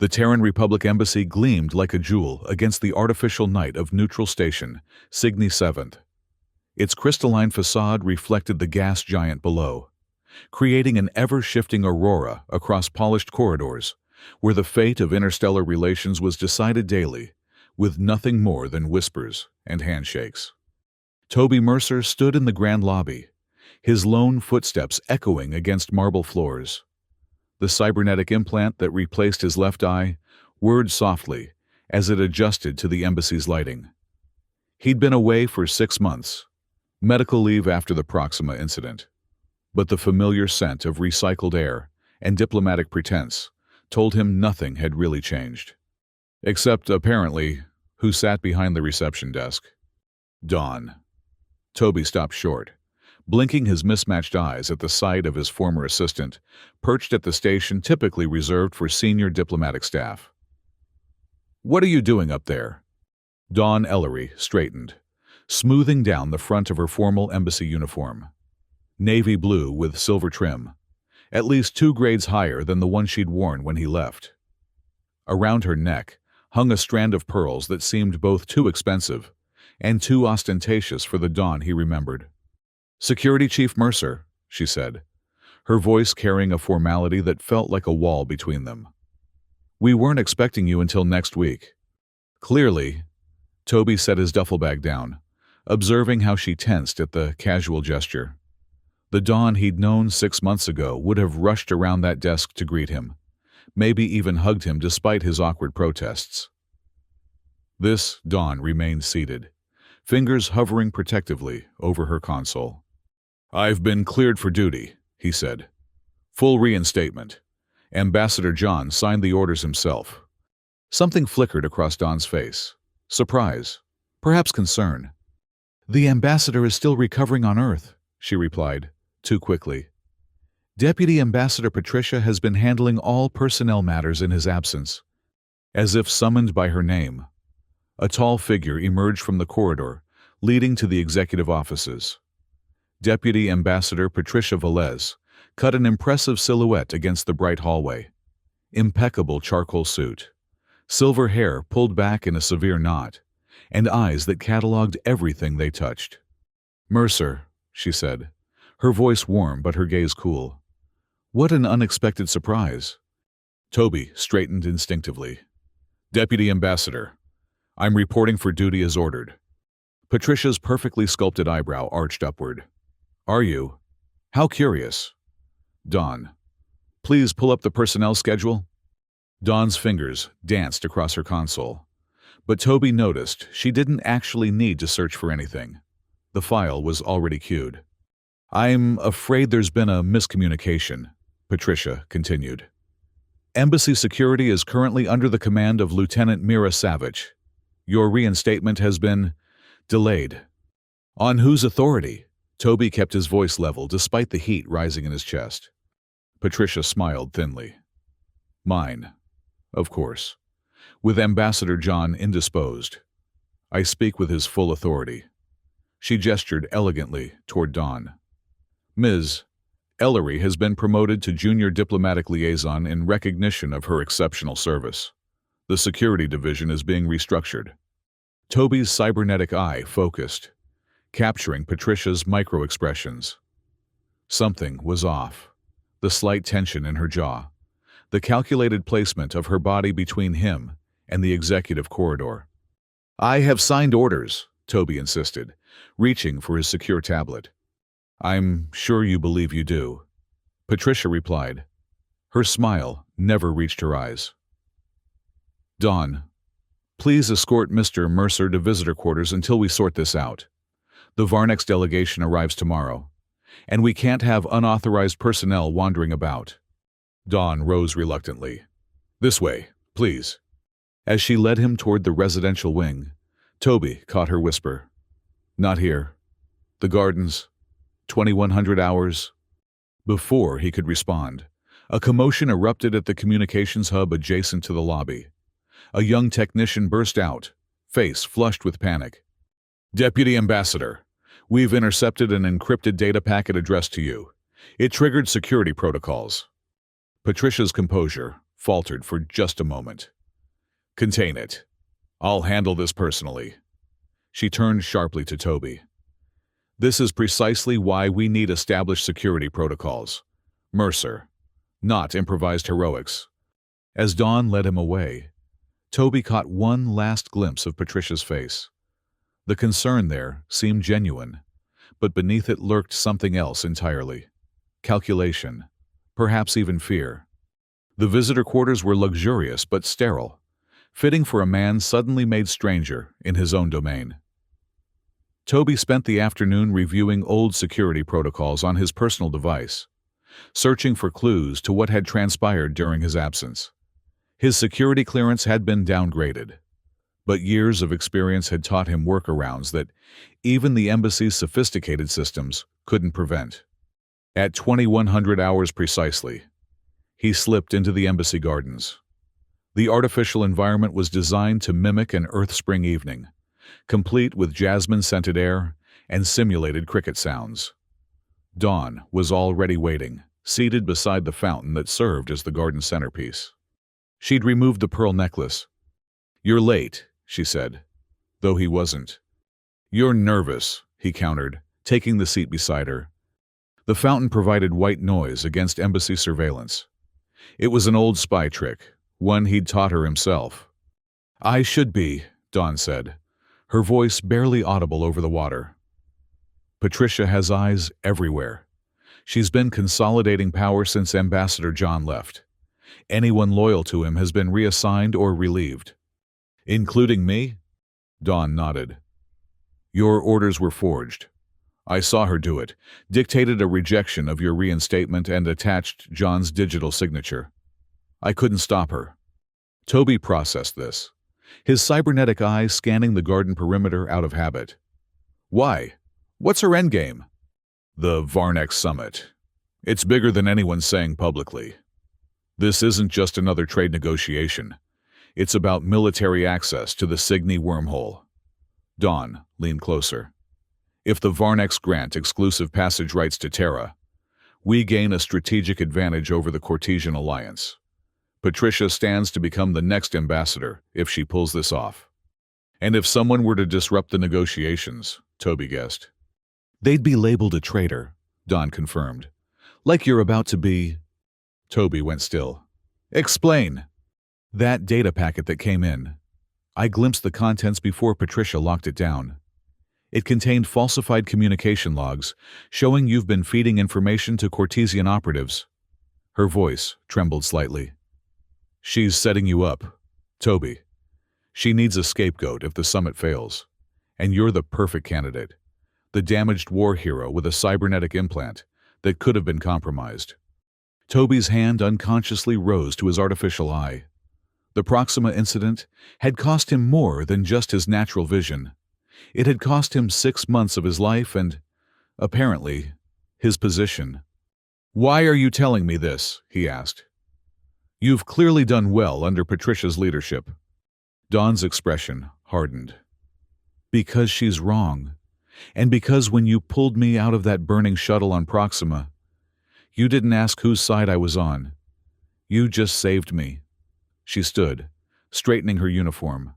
The Terran Republic embassy gleamed like a jewel against the artificial night of Neutral Station, Cygni 7th. Its crystalline facade reflected the gas giant below, creating an ever-shifting aurora across polished corridors, where the fate of interstellar relations was decided daily, with nothing more than whispers and handshakes. Toby Mercer stood in the grand lobby, his lone footsteps echoing against marble floors. The cybernetic implant that replaced his left eye whirred softly as it adjusted to the embassy's lighting. He'd been away for 6 months, medical leave after the Proxima incident, but the familiar scent of recycled air and diplomatic pretense told him nothing had really changed. Except, apparently, who sat behind the reception desk. Dawn. Toby stopped short, blinking his mismatched eyes at the sight of his former assistant, perched at the station typically reserved for senior diplomatic staff. "What are you doing up there?" Dawn Ellery straightened, smoothing down the front of her formal embassy uniform. Navy blue with silver trim, at least 2 grades higher than the one she'd worn when he left. Around her neck hung a strand of pearls that seemed both too expensive and too ostentatious for the Dawn he remembered. "Security Chief Mercer," she said, her voice carrying a formality that felt like a wall between them. "We weren't expecting you until next week." Clearly, Toby set his duffel bag down, observing how she tensed at the casual gesture. The Dawn he'd known 6 months ago would have rushed around that desk to greet him, maybe even hugged him despite his awkward protests. This Dawn remained seated, fingers hovering protectively over her console. "I've been cleared for duty," he said. "Full reinstatement. Ambassador John signed the orders himself." Something flickered across Dawn's face. Surprise, perhaps concern. "The ambassador is still recovering on Earth," she replied, too quickly. "Deputy Ambassador Patricia has been handling all personnel matters in his absence." As if summoned by her name, a tall figure emerged from the corridor leading to the executive offices. Deputy Ambassador Patricia Velez cut an impressive silhouette against the bright hallway. Impeccable charcoal suit, silver hair pulled back in a severe knot, and eyes that cataloged everything they touched. "Mercer," she said, her voice warm but her gaze cool. "What an unexpected surprise." Toby straightened instinctively. "Deputy Ambassador, I'm reporting for duty as ordered." Patricia's perfectly sculpted eyebrow arched upward. "Are you? How curious." "Dawn, please pull up the personnel schedule." Dawn's fingers danced across her console, but Toby noticed she didn't actually need to search for anything. The file was already queued. "I'm afraid there's been a miscommunication," Patricia continued. "Embassy security is currently under the command of Lieutenant Mira Savage. Your reinstatement has been delayed." "On whose authority?" Toby kept his voice level despite the heat rising in his chest. Patricia smiled thinly. "Mine, of course. With Ambassador John indisposed, I speak with his full authority." She gestured elegantly toward Dawn. "Ms. Ellery has been promoted to Junior Diplomatic Liaison in recognition of her exceptional service. The security division is being restructured." Toby's cybernetic eye focused, capturing Patricia's micro-expressions. Something was off. The slight tension in her jaw, the calculated placement of her body between him and the executive corridor. "I have signed orders," Toby insisted, reaching for his secure tablet. "I'm sure you believe you do," Patricia replied. Her smile never reached her eyes. "Dawn, please escort Mr. Mercer to visitor quarters until we sort this out. The Varnex delegation arrives tomorrow, and we can't have unauthorized personnel wandering about." Dawn rose reluctantly. "This way, please." As she led him toward the residential wing, Toby caught her whisper. "Not here. The gardens. 2100 hours." Before he could respond, a commotion erupted at the communications hub adjacent to the lobby. A young technician burst out, face flushed with panic. "Deputy Ambassador, we've intercepted an encrypted data packet addressed to you. It triggered security protocols." Patricia's composure faltered for just a moment. "Contain it. I'll handle this personally." She turned sharply to Toby. "This is precisely why we need established security protocols. Mercer, not improvised heroics." As Dawn led him away, Toby caught one last glimpse of Patricia's face. The concern there seemed genuine, but beneath it lurked something else entirely. Calculation, perhaps even fear. The visitor quarters were luxurious but sterile, fitting for a man suddenly made stranger in his own domain. Toby spent the afternoon reviewing old security protocols on his personal device, searching for clues to what had transpired during his absence. His security clearance had been downgraded, but years of experience had taught him workarounds that even the embassy's sophisticated systems couldn't prevent. At 2100 hours precisely, he slipped into the embassy gardens. The artificial environment was designed to mimic an Earth spring evening, complete with jasmine-scented air and simulated cricket sounds. Dawn was already waiting, seated beside the fountain that served as the garden centerpiece. She'd removed the pearl necklace. "You're late," she said, though he wasn't. "You're nervous," he countered, taking the seat beside her. The fountain provided white noise against embassy surveillance. It was an old spy trick, one he'd taught her himself. "I should be," Dawn said, her voice barely audible over the water. "Patricia has eyes everywhere. She's been consolidating power since Ambassador John left. Anyone loyal to him has been reassigned or relieved." "Including me?" Dawn nodded. "Your orders were forged. I saw her do it, dictated a rejection of your reinstatement and attached John's digital signature. I couldn't stop her." Toby processed this, his cybernetic eyes scanning the garden perimeter out of habit. "Why? What's her endgame?" "The Varnex Summit. It's bigger than anyone's saying publicly. This isn't just another trade negotiation. It's about military access to the Cygni wormhole." Dawn leaned closer. "If the Varnex grant exclusive passage rights to Terra, we gain a strategic advantage over the Cortesian Alliance. Patricia stands to become the next ambassador if she pulls this off. And if someone were to disrupt the negotiations," Toby guessed. "They'd be labeled a traitor," Dawn confirmed. "Like you're about to be—" Toby went still. "Explain." "That data packet that came in. I glimpsed the contents before Patricia locked it down. It contained falsified communication logs showing you've been feeding information to Cortesian operatives." Her voice trembled slightly. "She's setting you up, Toby. She needs a scapegoat if the summit fails. And you're the perfect candidate. The damaged war hero with a cybernetic implant that could have been compromised." Toby's hand unconsciously rose to his artificial eye. The Proxima incident had cost him more than just his natural vision. It had cost him 6 months of his life and, apparently, his position. "Why are you telling me this?" he asked. "You've clearly done well under Patricia's leadership." Dawn's expression hardened. "Because she's wrong. And because when you pulled me out of that burning shuttle on Proxima, you didn't ask whose side I was on. You just saved me." She stood, straightening her uniform.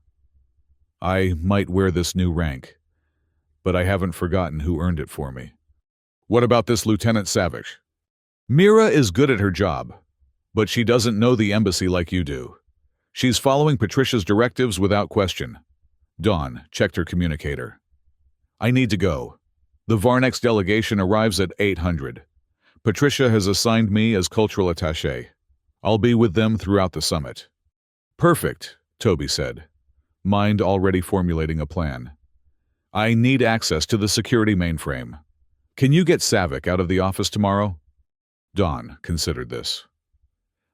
"I might wear this new rank, but I haven't forgotten who earned it for me." "What about this Lieutenant Savage?" "Mira is good at her job, but she doesn't know the embassy like you do. She's following Patricia's directives without question." Dawn checked her communicator. "I need to go. The Varnex delegation arrives at 800. Patricia has assigned me as cultural attaché. I'll be with them throughout the summit." "Perfect," Toby said, mind already formulating a plan. "I need access to the security mainframe. Can you get Savick out of the office tomorrow?" Dawn considered this.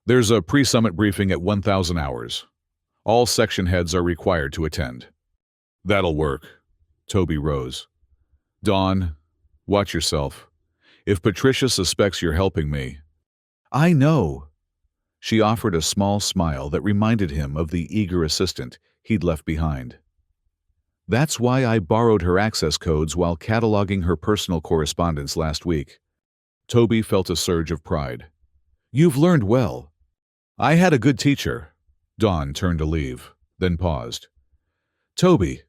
"There's a pre-summit briefing at 1000 hours. All section heads are required to attend." "That'll work." Toby rose. "Dawn, watch yourself. If Patricia suspects you're helping me—" "I know." She offered a small smile that reminded him of the eager assistant he'd left behind. "That's why I borrowed her access codes while cataloging her personal correspondence last week." Toby felt a surge of pride. "You've learned well." I had a good teacher. Dawn turned to leave, then paused. Toby,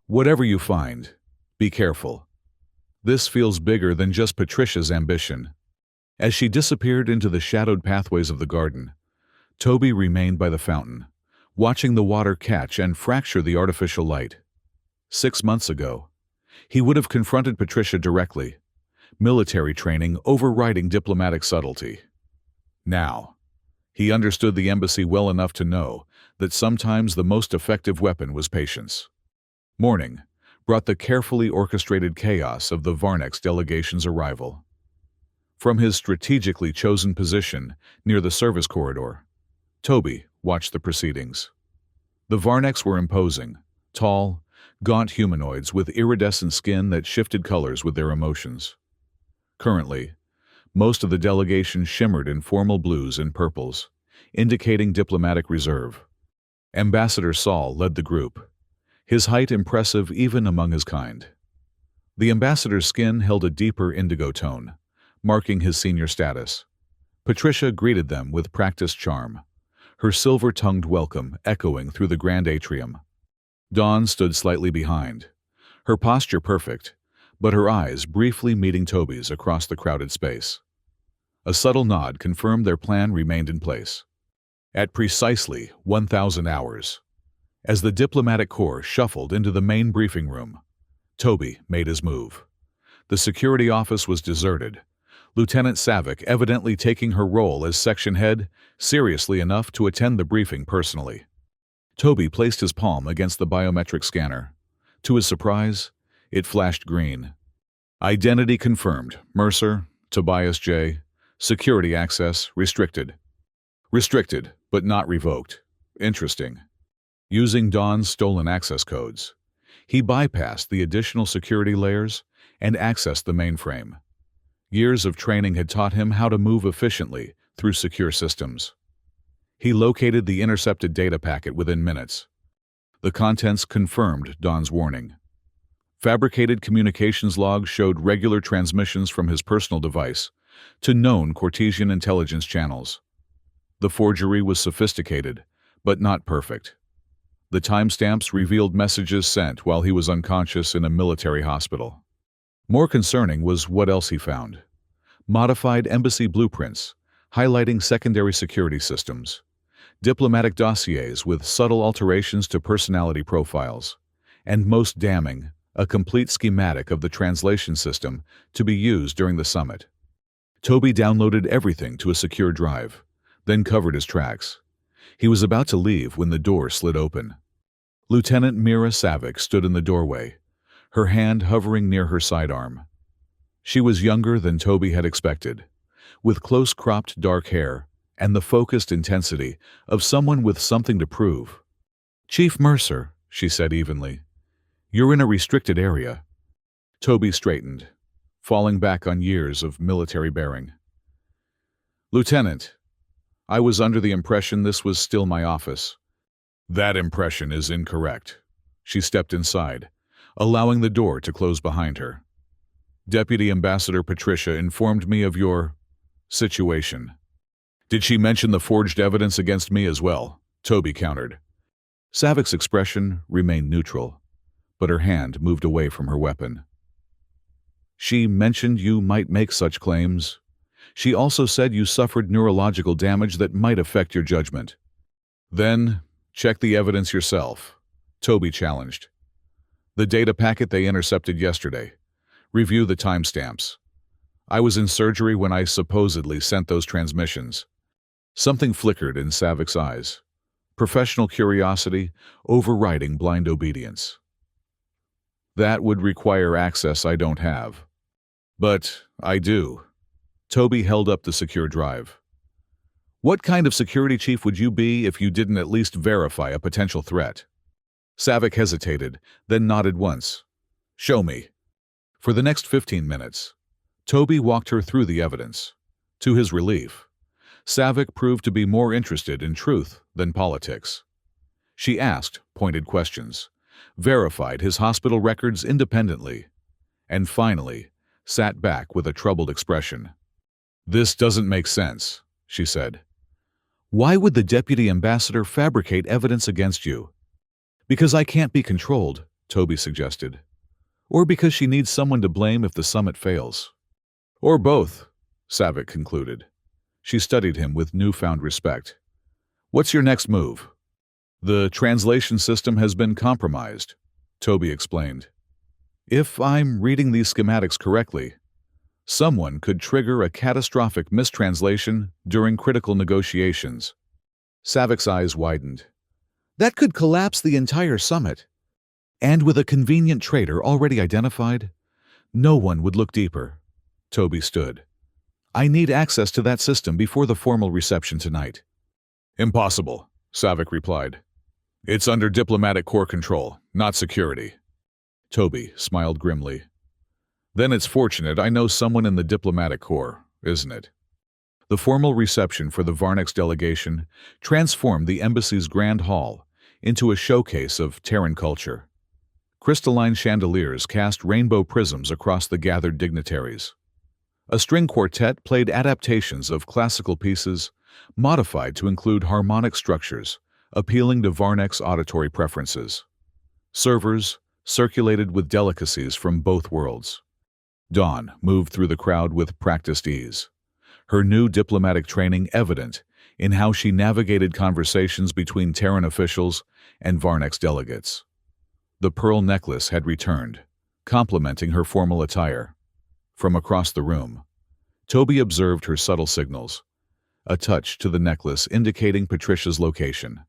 whatever you find, be careful. This feels bigger than just Patricia's ambition. As she disappeared into the shadowed pathways of the garden, Toby remained by the fountain, watching the water catch and fracture the artificial light. 6 months ago, he would have confronted Patricia directly, military training overriding diplomatic subtlety. Now, he understood the embassy well enough to know that sometimes the most effective weapon was patience. Morning brought the carefully orchestrated chaos of the Varnex delegation's arrival. From his strategically chosen position near the service corridor, Toby watched the proceedings. The Varnex were imposing, tall, gaunt humanoids with iridescent skin that shifted colors with their emotions. Currently, most of the delegation shimmered in formal blues and purples, indicating diplomatic reserve. Ambassador Saul led the group, his height impressive even among his kind. The ambassador's skin held a deeper indigo tone, marking his senior status. Patricia greeted them with practiced charm, her silver-tongued welcome echoing through the grand atrium. Dawn stood slightly behind, her posture perfect, but her eyes briefly meeting Toby's across the crowded space. A subtle nod confirmed their plan remained in place. At precisely 1,000 hours, as the diplomatic corps shuffled into the main briefing room, Toby made his move. The security office was deserted, Lieutenant Savick evidently taking her role as section head seriously enough to attend the briefing personally. Toby placed his palm against the biometric scanner. To his surprise, it flashed green. Identity confirmed. Mercer, Tobias J. Security access restricted. Restricted, but not revoked. Interesting. Using Dawn's stolen access codes, he bypassed the additional security layers and accessed the mainframe. Years of training had taught him how to move efficiently through secure systems. He located the intercepted data packet within minutes. The contents confirmed Dawn's warning. Fabricated communications logs showed regular transmissions from his personal device to known Cartesian intelligence channels. The forgery was sophisticated, but not perfect. The timestamps revealed messages sent while he was unconscious in a military hospital. More concerning was what else he found. Modified embassy blueprints, highlighting secondary security systems, diplomatic dossiers with subtle alterations to personality profiles, and most damning, a complete schematic of the translation system to be used during the summit. Toby downloaded everything to a secure drive, then covered his tracks. He was about to leave when the door slid open. Lieutenant Mira Savick stood in the doorway, her hand hovering near her sidearm. She was younger than Toby had expected, with close-cropped dark hair and the focused intensity of someone with something to prove. "Chief Mercer," she said evenly, "you're in a restricted area." Toby straightened, falling back on years of military bearing. "Lieutenant, I was under the impression this was still my office." "That impression is incorrect." She stepped inside, allowing the door to close behind her. "Deputy Ambassador Patricia informed me of your situation." "Did she mention the forged evidence against me as well?" Toby countered. Savick's expression remained neutral, but her hand moved away from her weapon. "She mentioned you might make such claims. She also said you suffered neurological damage that might affect your judgment." "Then, check the evidence yourself," Toby challenged. "The data packet they intercepted yesterday. Review the timestamps. I was in surgery when I supposedly sent those transmissions." Something flickered in Savick's eyes. Professional curiosity overriding blind obedience. "That would require access I don't have." "But I do." Toby held up the secure drive. "What kind of security chief would you be if you didn't at least verify a potential threat?" Savick hesitated, then nodded once. "Show me." For the next 15 minutes, Toby walked her through the evidence. To his relief, Savick proved to be more interested in truth than politics. She asked pointed questions, verified his hospital records independently, and finally sat back with a troubled expression. "This doesn't make sense," she said. Why would the deputy ambassador fabricate evidence against you? Because I can't be controlled, Toby suggested. Or because she needs someone to blame if the summit fails. Or both, Savick concluded. She studied him with newfound respect. What's your next move? The translation system has been compromised, Toby explained. If I'm reading these schematics correctly, someone could trigger a catastrophic mistranslation during critical negotiations. Savick's eyes widened. That could collapse the entire summit. And with a convenient traitor already identified, no one would look deeper. Toby stood. I need access to that system before the formal reception tonight. Impossible, Savick replied. It's under diplomatic corps control, not security. Toby smiled grimly. Then it's fortunate I know someone in the diplomatic corps, isn't it? The formal reception for the Varnex delegation transformed the embassy's grand hall into a showcase of Terran culture. Crystalline chandeliers cast rainbow prisms across the gathered dignitaries. A string quartet played adaptations of classical pieces, modified to include harmonic structures, appealing to Varnex auditory preferences. Servers circulated with delicacies from both worlds. Dawn moved through the crowd with practiced ease, her new diplomatic training evident in how she navigated conversations between Terran officials and Varnex delegates. The pearl necklace had returned, complementing her formal attire. From across the room, Toby observed her subtle signals, a touch to the necklace indicating Patricia's location,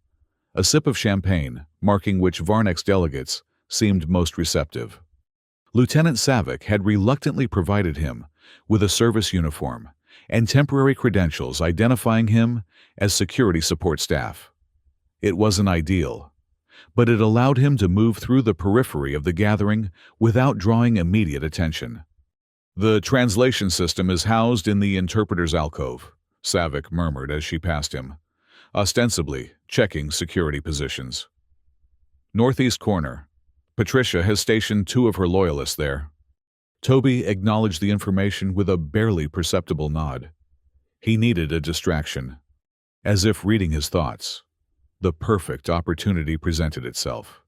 a sip of champagne marking which Varnex delegates seemed most receptive. Lieutenant Savick had reluctantly provided him with a service uniform and temporary credentials identifying him as security support staff. It wasn't ideal, but it allowed him to move through the periphery of the gathering without drawing immediate attention. The translation system is housed in the interpreter's alcove, Savick murmured as she passed him, ostensibly checking security positions. Northeast corner. Patricia has stationed 2 of her loyalists there. Toby acknowledged the information with a barely perceptible nod. He needed a distraction. As if reading his thoughts, the perfect opportunity presented itself.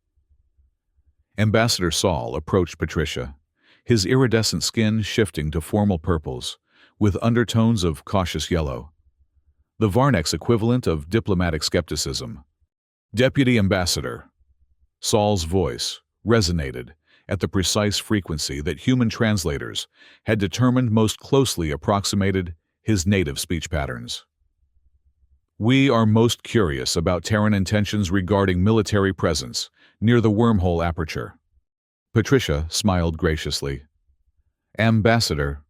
Ambassador Saul approached Patricia, his iridescent skin shifting to formal purples, with undertones of cautious yellow. The Varnex equivalent of diplomatic skepticism. Deputy Ambassador. Saul's voice resonated at the precise frequency that human translators had determined most closely approximated his native speech patterns. We are most curious about Terran intentions regarding military presence near the wormhole aperture. Patricia smiled graciously. Ambassador,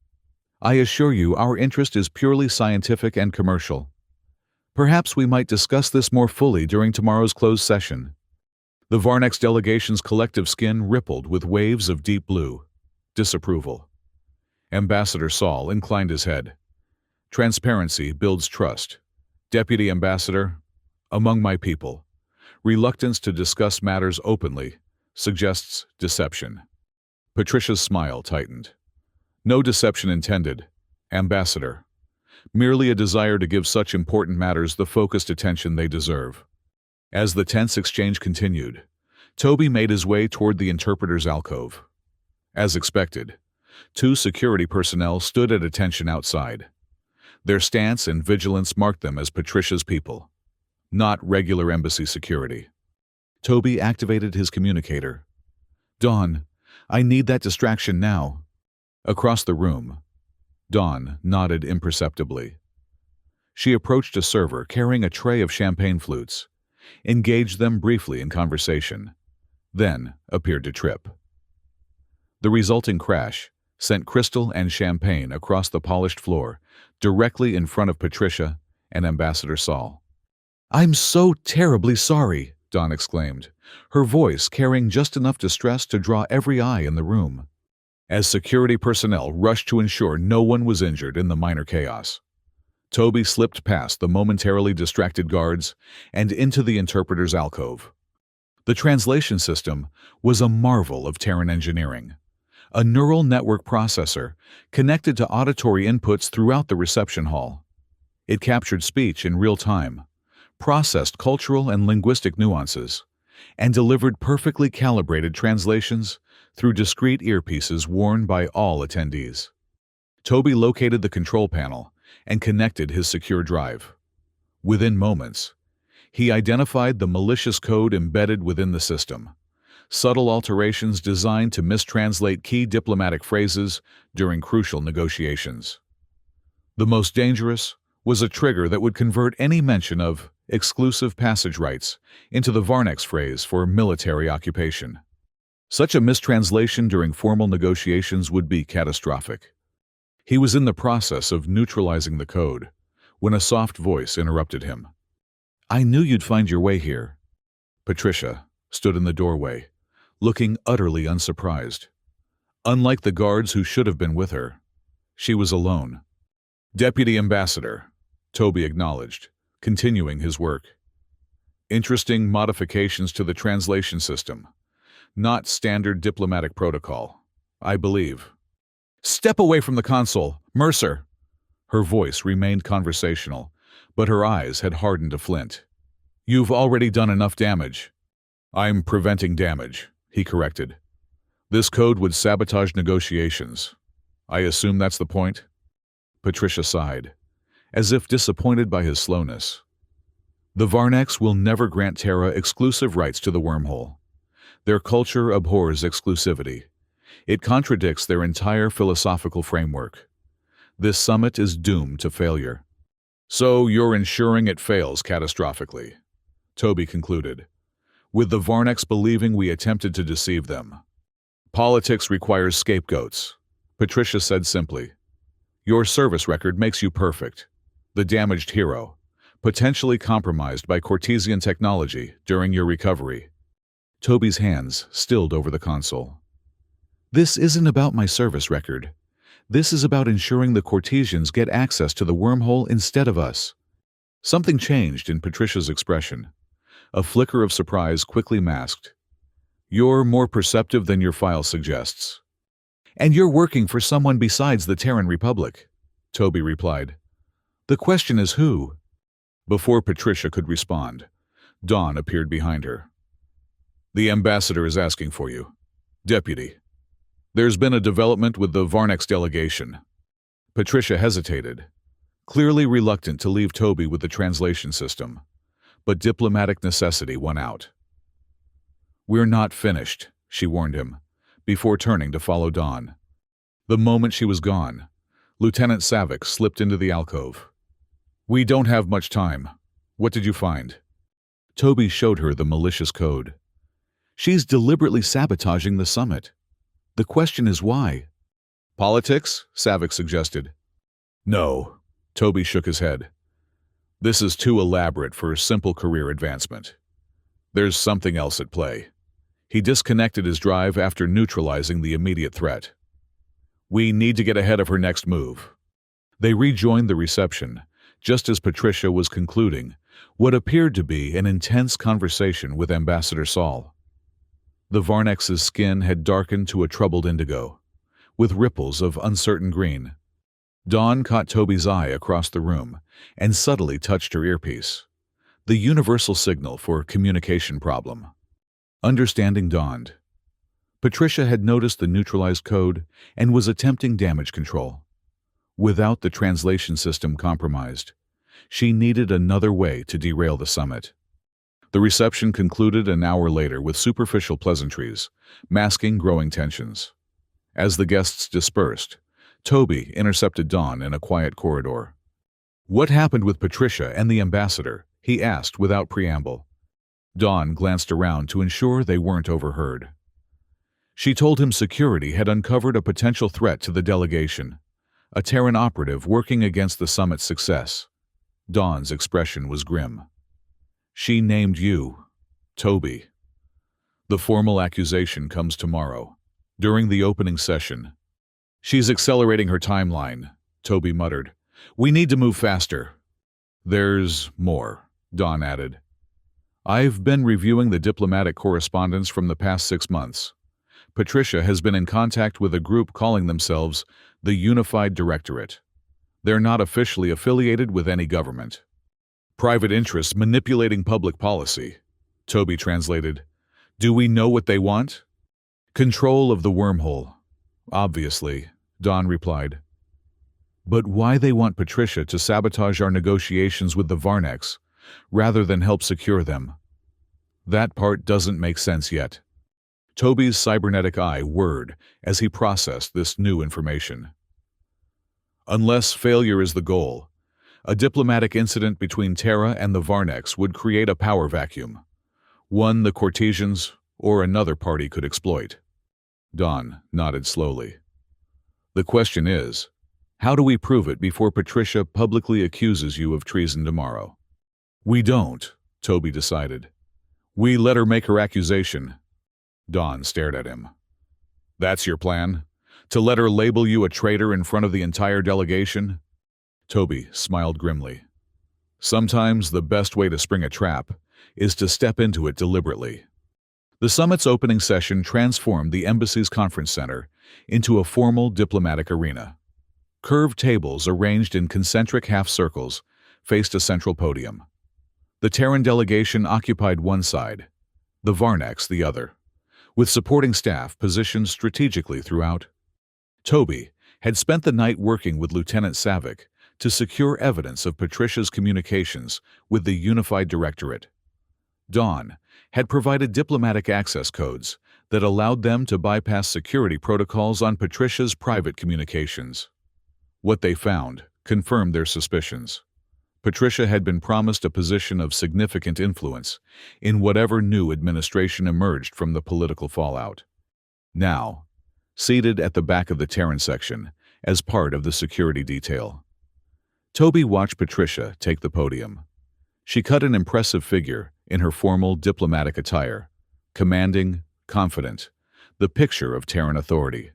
I assure you our interest is purely scientific and commercial. Perhaps we might discuss this more fully during tomorrow's closed session. The Varnex delegation's collective skin rippled with waves of deep blue disapproval. Ambassador Saul inclined his head. Transparency builds trust. Deputy Ambassador, among my people, reluctance to discuss matters openly suggests deception. Patricia's smile tightened. No deception intended, Ambassador. Merely a desire to give such important matters the focused attention they deserve. As the tense exchange continued, Toby made his way toward the interpreter's alcove. As expected, 2 security personnel stood at attention outside. Their stance and vigilance marked them as Patricia's people, not regular embassy security. Toby activated his communicator. Dawn, I need that distraction now. Across the room, Dawn nodded imperceptibly. She approached a server carrying a tray of champagne flutes, engaged them briefly in conversation, then appeared to trip. The resulting crash sent crystal and champagne across the polished floor, directly in front of Patricia and Ambassador Saul. I'm so terribly sorry, Dawn exclaimed, her voice carrying just enough distress to draw every eye in the room, as security personnel rushed to ensure no one was injured in the minor chaos. Toby slipped past the momentarily distracted guards and into the interpreter's alcove. The translation system was a marvel of Terran engineering, a neural network processor connected to auditory inputs throughout the reception hall. It captured speech in real time, processed cultural and linguistic nuances, and delivered perfectly calibrated translations through discrete earpieces worn by all attendees. Toby located the control panel and connected his secure drive. Within moments, he identified the malicious code embedded within the system, subtle alterations designed to mistranslate key diplomatic phrases during crucial negotiations. The most dangerous was a trigger that would convert any mention of exclusive passage rights into the Varnex phrase for military occupation. Such a mistranslation during formal negotiations would be catastrophic. He was in the process of neutralizing the code when a soft voice interrupted him. "I knew you'd find your way here." Patricia stood in the doorway, looking utterly unsurprised. Unlike the guards who should have been with her, she was alone. "Deputy Ambassador," Toby acknowledged, continuing his work. "Interesting modifications to the translation system. Not standard diplomatic protocol, I believe." "Step away from the console, Mercer!" Her voice remained conversational, but her eyes had hardened to flint. "You've already done enough damage." "I'm preventing damage," he corrected. "This code would sabotage negotiations. I assume that's the point?" Patricia sighed, as if disappointed by his slowness. "The Varnex will never grant Terra exclusive rights to the wormhole. Their culture abhors exclusivity. It contradicts their entire philosophical framework. This summit is doomed to failure." "So you're ensuring it fails catastrophically," Toby concluded, "with the Varnex believing we attempted to deceive them." "Politics requires scapegoats," Patricia said simply. "Your service record makes you perfect. The damaged hero, potentially compromised by Cortesian technology during your recovery." Toby's hands stilled over the console. "This isn't about my service record. This is about ensuring the Cortesians get access to the wormhole instead of us." Something changed in Patricia's expression. A flicker of surprise quickly masked. "You're more perceptive than your file suggests." "And you're working for someone besides the Terran Republic," Toby replied. "The question is who?" Before Patricia could respond, Dawn appeared behind her. "The ambassador is asking for you, Deputy. There's been a development with the Varnex delegation." Patricia hesitated, clearly reluctant to leave Toby with the translation system, but diplomatic necessity won out. "We're not finished," she warned him, before turning to follow Dawn. The moment she was gone, Lieutenant Savick slipped into the alcove. "We don't have much time. What did you find?" Toby showed her the malicious code. "She's deliberately sabotaging the summit. The question is why?" "Politics?" Savick suggested. "No," Toby shook his head. "This is too elaborate for simple career advancement. There's something else at play." He disconnected his drive after neutralizing the immediate threat. "We need to get ahead of her next move." They rejoined the reception, just as Patricia was concluding what appeared to be an intense conversation with Ambassador Saul. The Varnex's skin had darkened to a troubled indigo, with ripples of uncertain green. Dawn caught Toby's eye across the room and subtly touched her earpiece. The universal signal for communication problem. Understanding dawned. Patricia had noticed the neutralized code and was attempting damage control. Without the translation system compromised, she needed another way to derail the summit. The reception concluded an hour later with superficial pleasantries, masking growing tensions. As the guests dispersed, Toby intercepted Dawn in a quiet corridor. "What happened with Patricia and the ambassador?" he asked without preamble. Dawn glanced around to ensure they weren't overheard. She told him security had uncovered a potential threat to the delegation, a Terran operative working against the summit's success. Dawn's expression was grim. "She named you, Toby. The formal accusation comes tomorrow, during the opening session." "She's accelerating her timeline," Toby muttered. "We need to move faster." "There's more," Dawn added. "I've been reviewing the diplomatic correspondence from the past 6 months. Patricia has been in contact with a group calling themselves the Unified Directorate. They're not officially affiliated with any government. Private interests manipulating public policy. Toby translated. Do we know what they want? Control of the wormhole. Obviously, Don replied. But why they want Patricia to sabotage our negotiations with the Varnex, rather than help secure them? That part doesn't make sense yet. Toby's cybernetic eye whirred as he processed this new information. Unless failure is the goal, a diplomatic incident between Terra and the Varnex would create a power vacuum, one the Cortesians or another party could exploit. Don nodded slowly. The question is, how do we prove it before Patricia publicly accuses you of treason tomorrow? We don't, Toby decided. We let her make her accusation. Don stared at him. That's your plan? To let her label you a traitor in front of the entire delegation? Toby smiled grimly. Sometimes the best way to spring a trap is to step into it deliberately. The summit's opening session transformed the embassy's conference center into a formal diplomatic arena. Curved tables arranged in concentric half-circles faced a central podium. The Terran delegation occupied one side, the Varnex the other, with supporting staff positioned strategically throughout. Toby had spent the night working with Lieutenant Savick to secure evidence of Patricia's communications with the Unified Directorate. Dawn had provided diplomatic access codes that allowed them to bypass security protocols on Patricia's private communications. What they found confirmed their suspicions. Patricia had been promised a position of significant influence in whatever new administration emerged from the political fallout. Now, seated at the back of the Terran section as part of the security detail, Toby watched Patricia take the podium. She cut an impressive figure in her formal diplomatic attire, commanding, confident, the picture of Terran authority.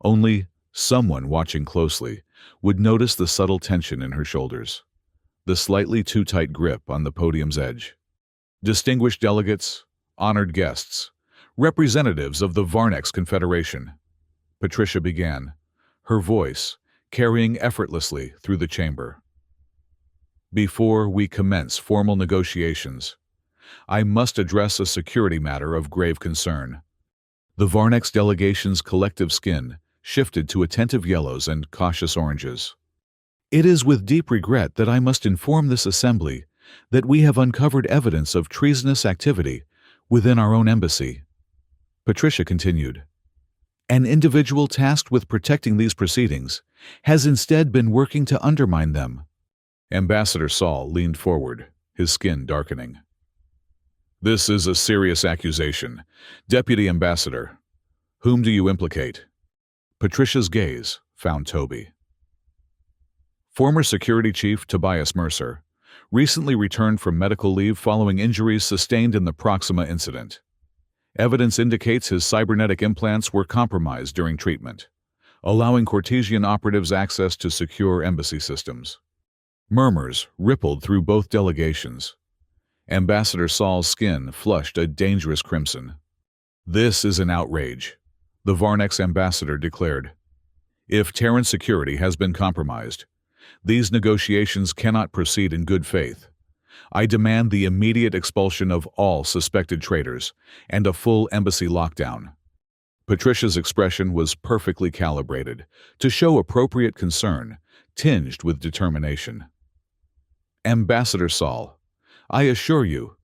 Only someone watching closely would notice the subtle tension in her shoulders, the slightly too tight grip on the podium's edge. Distinguished delegates, honored guests, representatives of the Varnex Confederation. Patricia began, her voice carrying effortlessly through the chamber. Before we commence formal negotiations, I must address a security matter of grave concern. The Varnex delegation's collective skin shifted to attentive yellows and cautious oranges. It is with deep regret that I must inform this assembly that we have uncovered evidence of treasonous activity within our own embassy. Patricia continued. An individual tasked with protecting these proceedings has instead been working to undermine them. Ambassador Saul leaned forward, his skin darkening. This is a serious accusation. Deputy Ambassador, whom do you implicate? Patricia's gaze found Toby. Former Security Chief Tobias Mercer recently returned from medical leave following injuries sustained in the Proxima incident. Evidence indicates his cybernetic implants were compromised during treatment, allowing Cortesian operatives access to secure embassy systems. Murmurs rippled through both delegations. Ambassador Saul's skin flushed a dangerous crimson. This is an outrage, the Varnex ambassador declared. If Terran security has been compromised, these negotiations cannot proceed in good faith. I demand the immediate expulsion of all suspected traitors and a full embassy lockdown. Patricia's expression was perfectly calibrated to show appropriate concern, tinged with determination. Ambassador Saul, I assure you.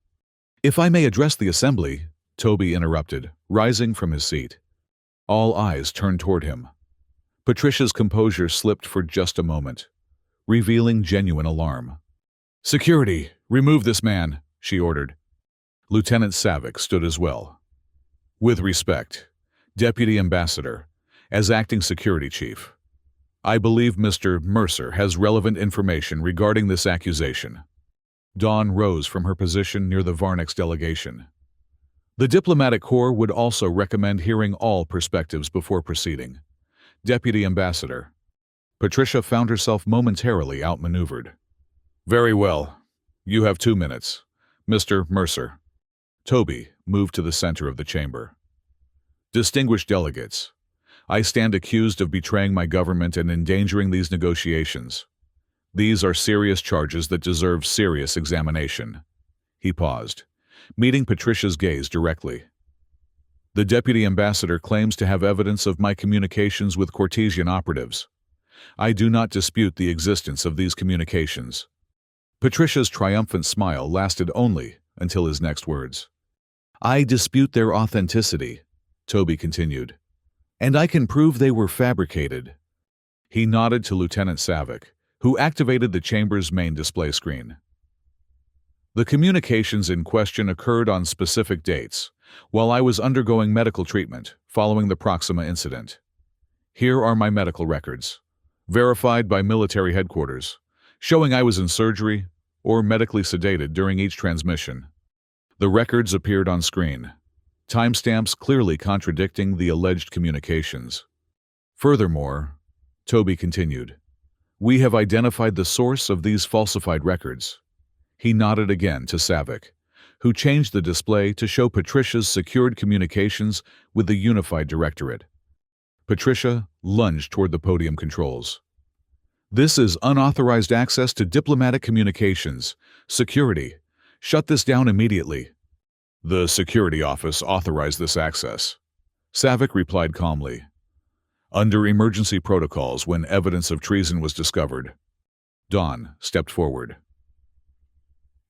If I may address the assembly, Toby interrupted, rising from his seat. All eyes turned toward him. Patricia's composure slipped for just a moment, revealing genuine alarm. Security, remove this man, she ordered. Lieutenant Savick stood as well. With respect, Deputy Ambassador, as acting security chief, I believe Mr. Mercer has relevant information regarding this accusation. Dawn rose from her position near the Varnex delegation. The diplomatic corps would also recommend hearing all perspectives before proceeding. Deputy Ambassador. Patricia found herself momentarily outmaneuvered. Very well. You have 2 minutes. Mr. Mercer. Toby moved to the center of the chamber. Distinguished delegates, I stand accused of betraying my government and endangering these negotiations. These are serious charges that deserve serious examination. He paused, meeting Patricia's gaze directly. The deputy ambassador claims to have evidence of my communications with Cartesian operatives. I do not dispute the existence of these communications. Patricia's triumphant smile lasted only until his next words. I dispute their authenticity, Toby continued, and I can prove they were fabricated. He nodded to Lieutenant Savick, who activated the chamber's main display screen. The communications in question occurred on specific dates, while I was undergoing medical treatment following the Proxima incident. Here are my medical records, verified by military headquarters, showing I was in surgery or medically sedated during each transmission. The records appeared on screen, timestamps clearly contradicting the alleged communications. Furthermore, Toby continued, we have identified the source of these falsified records. He nodded again to Savick, who changed the display to show Patricia's secured communications with the Unified Directorate. Patricia lunged toward the podium controls. This is unauthorized access to diplomatic communications. Security. Shut this down immediately. The security office authorized this access. Savick replied calmly. Under emergency protocols when evidence of treason was discovered. Dawn stepped forward.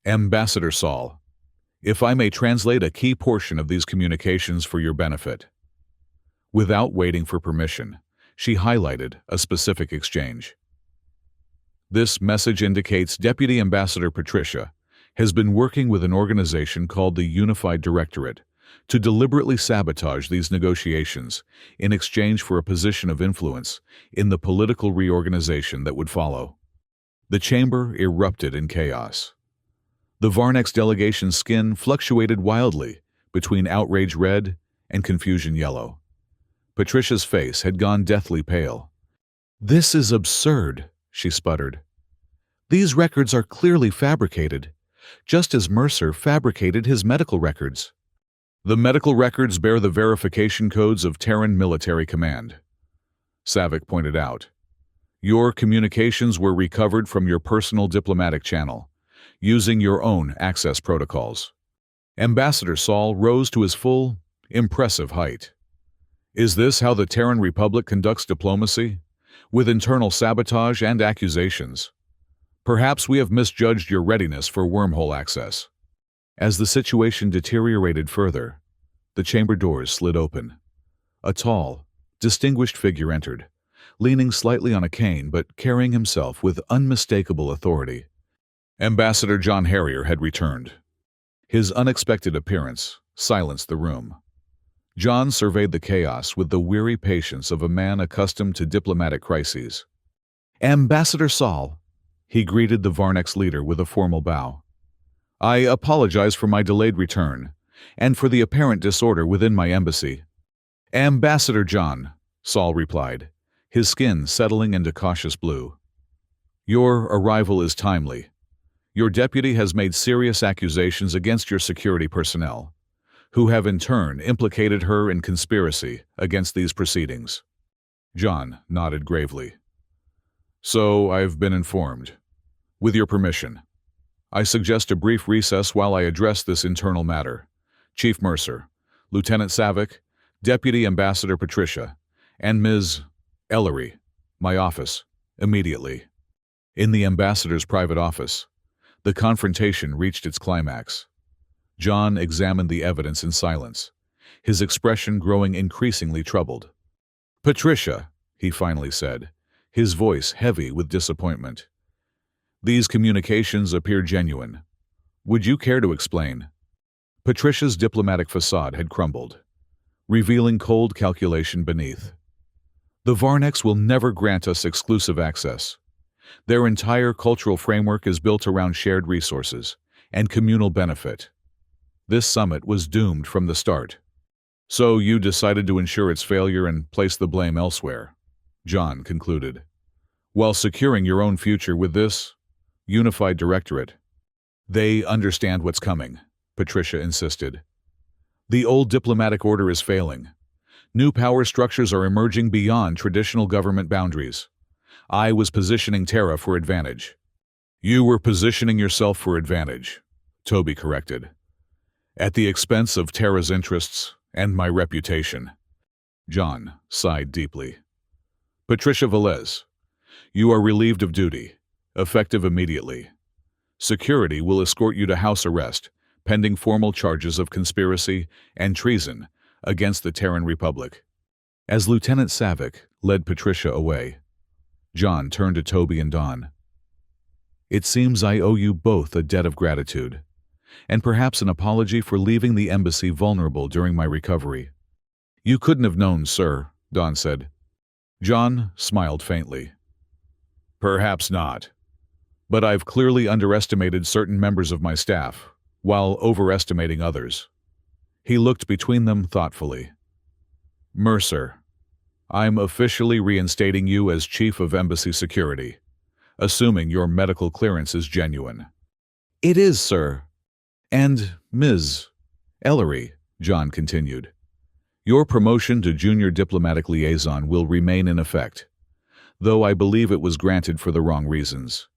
Ambassador Saul, if I may translate a key portion of these communications for your benefit. Without waiting for permission, she highlighted a specific exchange. This message indicates Deputy Ambassador Patricia has been working with an organization called the Unified Directorate to deliberately sabotage these negotiations in exchange for a position of influence in the political reorganization that would follow. The chamber erupted in chaos. The Varnex delegation's skin fluctuated wildly between outrage red and confusion yellow. Patricia's face had gone deathly pale. This is absurd, she sputtered. These records are clearly fabricated, just as Mercer fabricated his medical records. The medical records bear the verification codes of Terran Military Command, Savick pointed out. Your communications were recovered from your personal diplomatic channel, using your own access protocols. Ambassador Saul rose to his full, impressive height. Is this how the Terran Republic conducts diplomacy? With internal sabotage and accusations? Perhaps we have misjudged your readiness for wormhole access. As the situation deteriorated further, the chamber doors slid open. A tall, distinguished figure entered, leaning slightly on a cane but carrying himself with unmistakable authority. Ambassador John Harrier had returned. His unexpected appearance silenced the room. John surveyed the chaos with the weary patience of a man accustomed to diplomatic crises. Ambassador Saul, he greeted the Varnex leader with a formal bow. I apologize for my delayed return, and for the apparent disorder within my embassy. Ambassador John, Saul replied, his skin settling into cautious blue. Your arrival is timely. Your deputy has made serious accusations against your security personnel, who have in turn implicated her in conspiracy against these proceedings. John nodded gravely. So I've been informed. With your permission, I suggest a brief recess while I address this internal matter. Chief Mercer, Lieutenant Savick, Deputy Ambassador Patricia, and Ms. Ellery, my office, immediately. In the ambassador's private office, the confrontation reached its climax. John examined the evidence in silence, his expression growing increasingly troubled. Patricia, he finally said, his voice heavy with disappointment. These communications appear genuine. Would you care to explain? Patricia's diplomatic facade had crumbled, revealing cold calculation beneath. The Varnex will never grant us exclusive access. Their entire cultural framework is built around shared resources and communal benefit. This summit was doomed from the start. So you decided to ensure its failure and place the blame elsewhere, John concluded, while securing your own future with this Unified Directorate. They understand what's coming, Patricia insisted. The old diplomatic order is failing. New power structures are emerging beyond traditional government boundaries. I was positioning Terra for advantage. You were positioning yourself for advantage, Toby corrected, at the expense of Terra's interests and my reputation. John sighed deeply. Patricia Velez, you are relieved of duty, effective immediately. Security will escort you to house arrest, pending formal charges of conspiracy and treason against the Terran Republic. As Lieutenant Savick led Patricia away, John turned to Toby and Don. It seems I owe you both a debt of gratitude, and perhaps an apology for leaving the embassy vulnerable during my recovery. You couldn't have known, sir, Don said. John smiled faintly. Perhaps not. But I've clearly underestimated certain members of my staff, while overestimating others. He looked between them thoughtfully. Mercer, I'm officially reinstating you as Chief of Embassy Security, assuming your medical clearance is genuine. It is, sir. And, Ms. Ellery, John continued, your promotion to Junior Diplomatic Liaison will remain in effect, though I believe it was granted for the wrong reasons.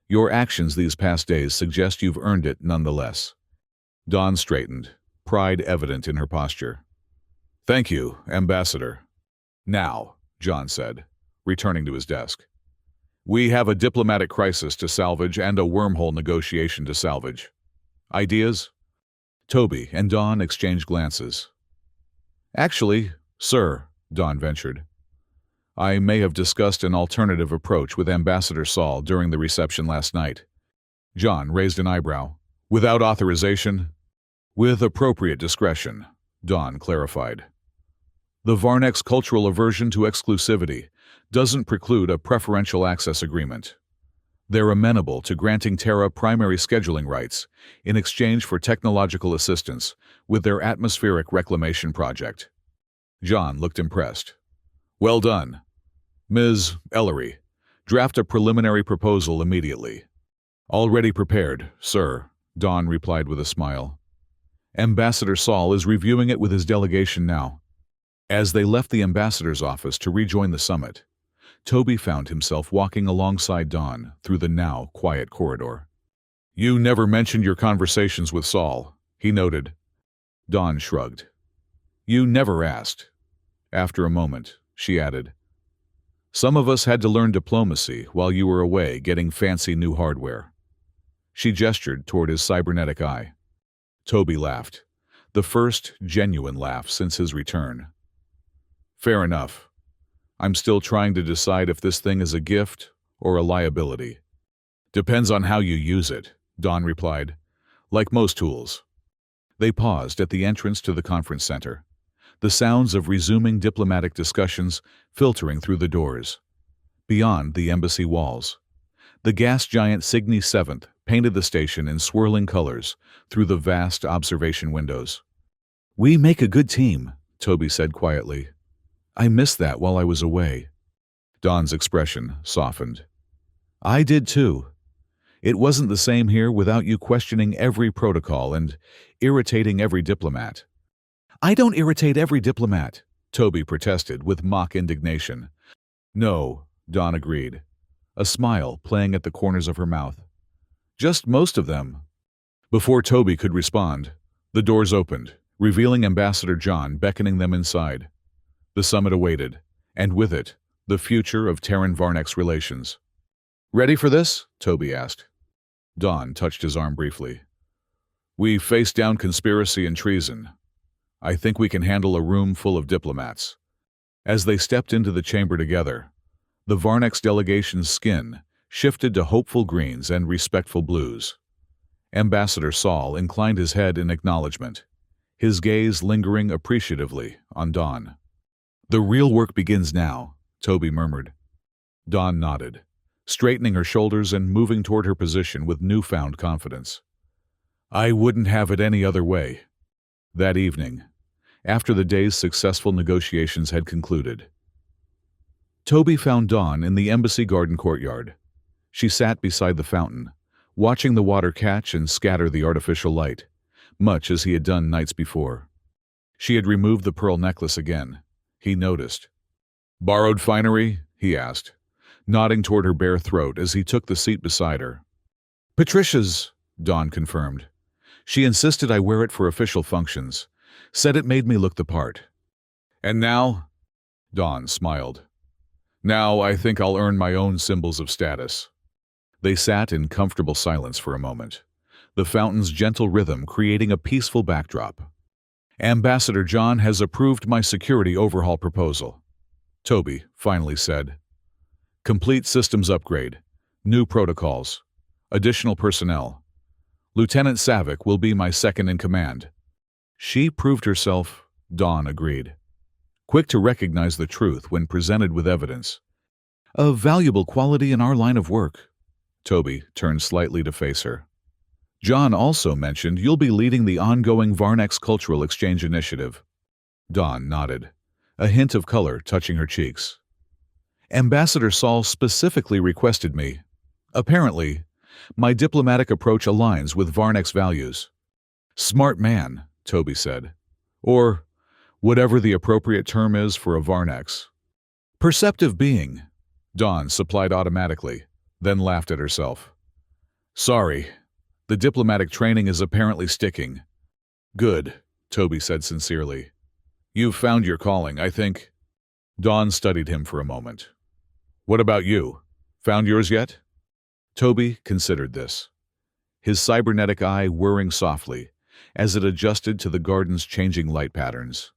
Your actions these past days suggest you've earned it nonetheless. Dawn straightened, pride evident in her posture. Thank you, Ambassador. Now, John said, returning to his desk. We have a diplomatic crisis to salvage and a wormhole negotiation to salvage. Ideas? Toby and Dawn exchanged glances. Actually, sir, Dawn ventured, I may have discussed an alternative approach with Ambassador Saul during the reception last night. John raised an eyebrow. Without authorization? With appropriate discretion, Dawn clarified. The Varnek's cultural aversion to exclusivity doesn't preclude a preferential access agreement. They're amenable to granting Terra primary scheduling rights in exchange for technological assistance with their atmospheric reclamation project. John looked impressed. Well done. Ms. Ellery, draft a preliminary proposal immediately. Already prepared, sir, Dawn replied with a smile. Ambassador Saul is reviewing it with his delegation now. As they left the ambassador's office to rejoin the summit, Toby found himself walking alongside Dawn through the now quiet corridor. You never mentioned your conversations with Saul, he noted. Dawn shrugged. You never asked. After a moment, she added, Some of us had to learn diplomacy while you were away getting fancy new hardware. She gestured toward his cybernetic eye. Toby laughed, the first genuine laugh since his return. Fair enough. I'm still trying to decide if this thing is a gift or a liability. Depends on how you use it, Dawn replied. Like most tools. They paused at the entrance to the conference center, the sounds of resuming diplomatic discussions filtering through the doors. Beyond the embassy walls, the gas giant Cygni 7th painted the station in swirling colors through the vast observation windows. We make a good team, Toby said quietly. I missed that while I was away. Dawn's expression softened. I did too. It wasn't the same here without you questioning every protocol and irritating every diplomat. I don't irritate every diplomat, Toby protested with mock indignation. No, Dawn agreed, a smile playing at the corners of her mouth. Just most of them. Before Toby could respond, the doors opened, revealing Ambassador John beckoning them inside. The summit awaited, and with it, the future of Terran-Varnex relations. Ready for this? Toby asked. Dawn touched his arm briefly. We face down conspiracy and treason. I think we can handle a room full of diplomats. As they stepped into the chamber together, the Varnex delegation's skin shifted to hopeful greens and respectful blues. Ambassador Saul inclined his head in acknowledgement, his gaze lingering appreciatively on Dawn. The real work begins now, Toby murmured. Dawn nodded, straightening her shoulders and moving toward her position with newfound confidence. I wouldn't have it any other way. That evening, after the day's successful negotiations had concluded, Toby found Dawn in the embassy garden courtyard. She sat beside the fountain, watching the water catch and scatter the artificial light, much as he had done nights before. She had removed the pearl necklace again. He noticed. Borrowed finery? He asked, nodding toward her bare throat as he took the seat beside her. Patricia's, Dawn confirmed. She insisted I wear it for official functions, said it made me look the part. And now? Dawn smiled. Now I think I'll earn my own symbols of status. They sat in comfortable silence for a moment, the fountain's gentle rhythm creating a peaceful backdrop. Ambassador John has approved my security overhaul proposal, Toby finally said. Complete systems upgrade, new protocols, additional personnel. Lieutenant Savick will be my second in command. She proved herself, Dawn agreed. Quick to recognize the truth when presented with evidence. A valuable quality in our line of work. Toby turned slightly to face her. John also mentioned you'll be leading the ongoing Varnex Cultural Exchange Initiative. Dawn nodded, a hint of color touching her cheeks. Ambassador Saul specifically requested me. Apparently, my diplomatic approach aligns with Varnex values. Smart man, Toby said. Or whatever the appropriate term is for a Varnex. Perceptive being, Dawn supplied automatically, then laughed at herself. Sorry, the diplomatic training is apparently sticking. Good, Toby said sincerely. You've found your calling, I think. Dawn studied him for a moment. What about you? Found yours yet? Toby considered this, his cybernetic eye whirring softly as it adjusted to the garden's changing light patterns.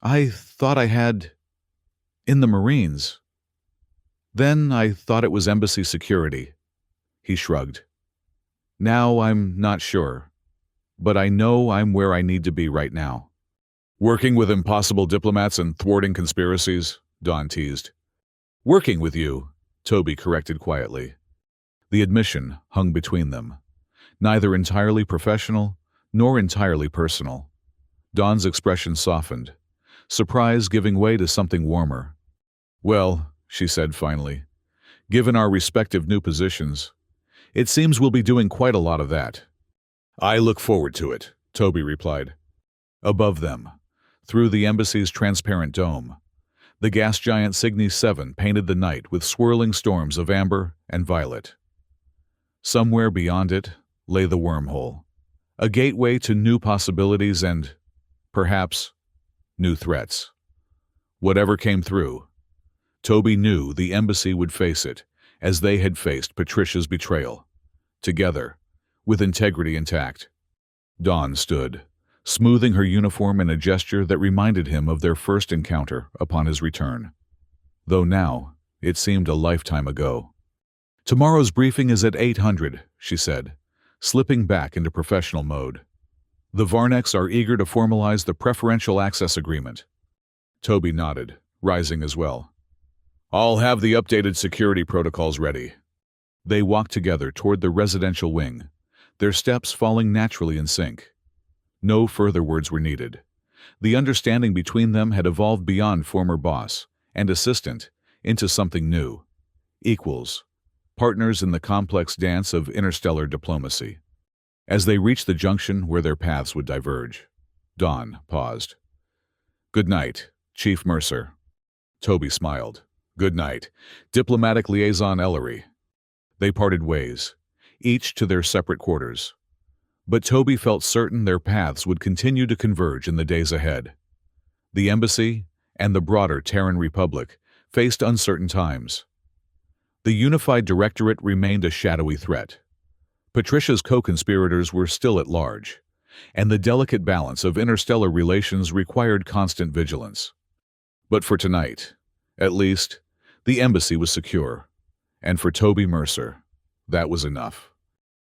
I thought I had... in the Marines. Then I thought it was embassy security. He shrugged. Now I'm not sure, but I know I'm where I need to be right now. Working with impossible diplomats and thwarting conspiracies, Dawn teased. Working with you, Toby corrected quietly. The admission hung between them, neither entirely professional nor entirely personal. Dawn's expression softened, surprise giving way to something warmer. Well, she said finally, given our respective new positions, it seems we'll be doing quite a lot of that. I look forward to it, Toby replied. Above them, through the embassy's transparent dome, the gas giant Cygni 7 painted the night with swirling storms of amber and violet. Somewhere beyond it lay the wormhole, a gateway to new possibilities and, perhaps, new threats. Whatever came through, Toby knew the embassy would face it as they had faced Patricia's betrayal, together, with integrity intact. Dawn stood, smoothing her uniform in a gesture that reminded him of their first encounter upon his return. Though now, it seemed a lifetime ago. Tomorrow's briefing is at 800, she said, slipping back into professional mode. The Varnex are eager to formalize the preferential access agreement. Toby nodded, rising as well. I'll have the updated security protocols ready. They walked together toward the residential wing, their steps falling naturally in sync. No further words were needed. The understanding between them had evolved beyond former boss and assistant into something new. Equals, partners in the complex dance of interstellar diplomacy. As they reached the junction where their paths would diverge, Dawn paused. Good night, Chief Mercer. Toby smiled. Good night, Diplomatic Liaison Ellery. They parted ways, each to their separate quarters. But Toby felt certain their paths would continue to converge in the days ahead. The embassy and the broader Terran Republic faced uncertain times. The unified directorate remained a shadowy threat. Patricia's co-conspirators were still at large, and the delicate balance of interstellar relations required constant vigilance. But for tonight, at least, the embassy was secure, and for Toby Mercer, that was enough.